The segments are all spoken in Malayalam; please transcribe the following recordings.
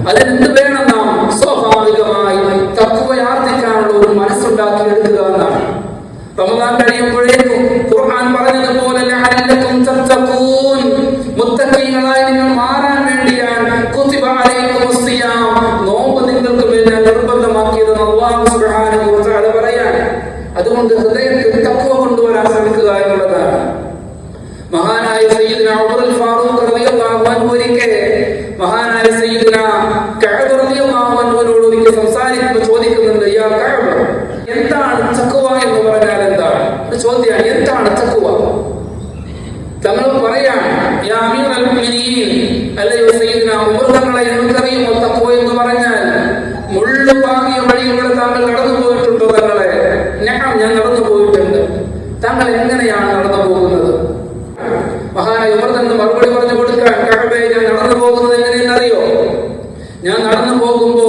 അതിനെന്ത് വേണം? നാം സ്വാഭാവികമായി തഖ്വയാർജിക്കാനുള്ള ഒരു മനസ്സുണ്ടാക്കി എടുക്കുക എന്നാണ്. റമദാൻ കഴിയുമ്പോഴേക്കും ഖുർആൻ പറഞ്ഞതുപോലെ ലഅല്ലക്കും തത്തഖൂൻ, മുത്തഖീങ്ങളായി നിങ്ങൾ മാറാൻ വേണ്ടിയാണ് കുതിബ അലൈക്കുമുസ് സിയാം, നോമ്പ് നിങ്ങൾക്ക് മേൽ നിർബന്ധമാക്കിയതെന്ന് അല്ലാഹു സുബ്ഹാനഹു വ തആല പറയാണ്. അതുകൊണ്ട് ഹൃദയത്തിൽ തഖ്വ കൊണ്ടുവരാൻ ശ്രമിക്കുക എന്നുള്ളതാണ്. മഹാനായ സയ്യിദുനാ ഉമർ അൽ ഫാറൂഖ് റളിയല്ലാഹു അൻഹു ഒരിക്കൽ മഹാനായ സയ്യിദുനാ കഅബ് റളിയല്ലാഹു അൻഹുവിനോട് ഒരിക്കൽ സംസാരിക്കുമ്പോൾ ചോദിക്കുന്നുണ്ട്, യാ കഅബ്, എന്താണ് തഖ്വ എന്ന് പറഞ്ഞാൽ എന്താണ്? ഒരു ചോദ്യമാണ്, എന്താണ് തഖ്വ? തങ്ങൾ പറയാണ്, യാ അമീറുൽ മുഅ്മിനീൻ, അല്ലയോ സയ്യിദുനാ ഉമർ തങ്ങളെ, നിങ്ങൾക്കറിയുമോ തഖ്വ എന്ന് പറഞ്ഞാൽ? മുള്ളു പാകിയ വഴിയിലൂടെ താങ്കൾ കടന്നു പോയിട്ടുണ്ടോ തങ്ങളെ? നഅം, ഞാൻ നടന്നു പോയിട്ടുണ്ട്. താങ്കൾ എങ്ങനെയാണ് നടന്നു പോകുന്നത്? മഹാനായ ഉമർ തങ്ങൾ മറുപടി പറഞ്ഞു കൊടുക്കാൻ, കഅബേ, ഞാൻ നടന്നു പോകുന്നത് എങ്ങനെയെന്നറിയോ? ഞാൻ നടന്നു പോകുമ്പോ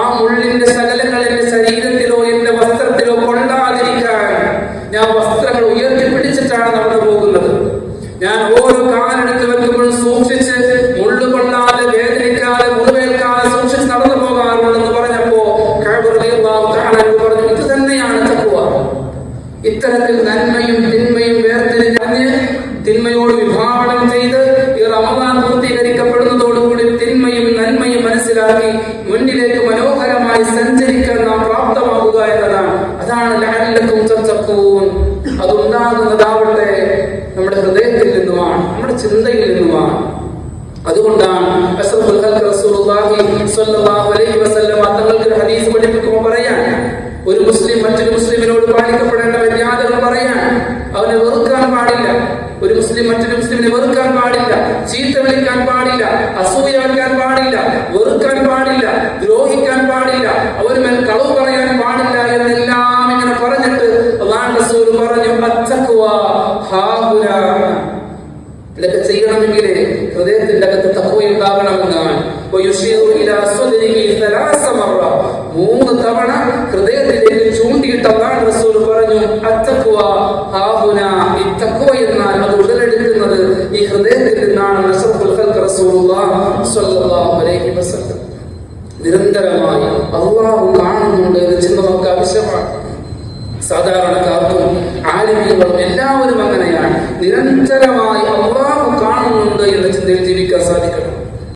ആ മുള്ളിന്റെ ശകലങ്ങൾ എന്റെ ശരീരത്തിലോ എന്റെ വസ്ത്രത്തിലോ കൊള്ളാതിരിക്കാൻ ഞാൻ വസ്ത്രങ്ങൾ ഉയർത്തിപ്പിടിച്ചിട്ടാണ് നടന്നു പോകുന്നത്. ഞാൻ ഓരോ കാലെടുത്ത് വെക്കുമ്പോഴും സൂക്ഷിച്ച്, മുള്ളു കൊള്ളാതെ, വേദനിക്കാതെ, മുറിവേൽക്കാതെ സൂക്ഷിച്ച് നടന്നു പോകാറുണ്ടെന്ന് പറഞ്ഞപ്പോ കഅബ് റളിയല്ലാഹു തആല പറഞ്ഞു, ഇത് തന്നെയാണ് തഖ്വ. ഇത്തരത്തിൽ നന്മയും തിന്മയും വേർതിരിഞ്ഞ് തിന്മയോട് വിഭാവനം ചെയ്ത് ഈ റമദാൻ പൂർത്തീകരിക്കപ്പെടുന്നതോടുകൂടി തിന്മയും നന്മയും മനസ്സിലാക്കി മുന്നിലേക്ക് മനോഹരമായി സഞ്ചരിക്കാൻ നാം പ്രാപ്തമാകുക എന്നതാണ്. അതാണ് ലഅല്ലക്കും തത്തഖൂൻ. അതുണ്ടാകുന്നതാവട്ടെ നമ്മുടെ ഹൃദയത്തിൽ നിന്നുമാണ്, നമ്മുടെ ചിന്തയിൽ നിന്നുമാണ്. അതുകൊണ്ടാണ് അഷ്റഫുൽ ഖൽഖ് റസൂലുള്ളാഹി സ്വല്ലല്ലാഹു അലൈഹി വസല്ലം തങ്ങൾക്ക് ഒരു ഹദീസ് പഠിപ്പിക്കുമ്പോൾ പറയാൻ, ഒരു മുസ്ലിം മറ്റൊരു മുസ്ലിമിനോട് പാലിക്കപ്പെടേണ്ട മര്യാദകൾ പറയാൻ, അവനെ വെറുക്കാൻ പാടില്ല. ഒരു മുസ്ലിം മറ്റൊരു മുസ്ലിമിനെ വെറുക്കാൻ പാടില്ല, ചീത്ത വിളിക്കാൻ പാടില്ല, അസൂയാക്കാൻ പാടില്ല, വെറുക്കാൻ പാടില്ല, ദ്രോഹിക്കാൻ പാടില്ല, അവര് മേൽ കളവ് പറയാൻ പാടില്ല എന്നെല്ലാം ഇങ്ങനെ പറഞ്ഞിട്ട് അല്ലാഹുവിന്റെ റസൂൽ പറഞ്ഞു, അത്തഖ്വ ഹാഹുനാ. ഇതൊക്കെ ചെയ്യണമെങ്കിൽ ഹൃദയത്തിന്റെ അകത്ത് തഖ്വ ഉണ്ടാകണമെന്നാണ്. മൂന്ന് തവണ ഹൃദയത്തിലേക്ക് ചൂണ്ടിയിട്ട് അല്ലാഹു റസൂൽ പറഞ്ഞു, അത്തഖ്വ ഹാഹുനാ. ഈ തഖ്വ എന്നാൽ അത് ഉടലെടുക്കുന്നത് ഈ ഹൃദയത്തിൽ നിന്നാണ്. അഷ്റഫുൽ ഖൽഖ് റസൂലുള്ളാഹി സ്വല്ലല്ലാഹു അലൈഹി വസല്ലം നിരന്തരമായി അല്ലാഹു കാണുന്നുണ്ട് എന്ന് ചിന്ത നമുക്ക് ആവശ്യമാണ്. സാധാരണക്കാർക്കും ആലിമീങ്ങളും എല്ലാവരും അങ്ങനെയാണ്. നിരന്തരമായി അല്ലാഹു കാണുന്നുണ്ട് എന്ന ചിന്തയിൽ ജീവിക്കാൻ സാധിക്കണം.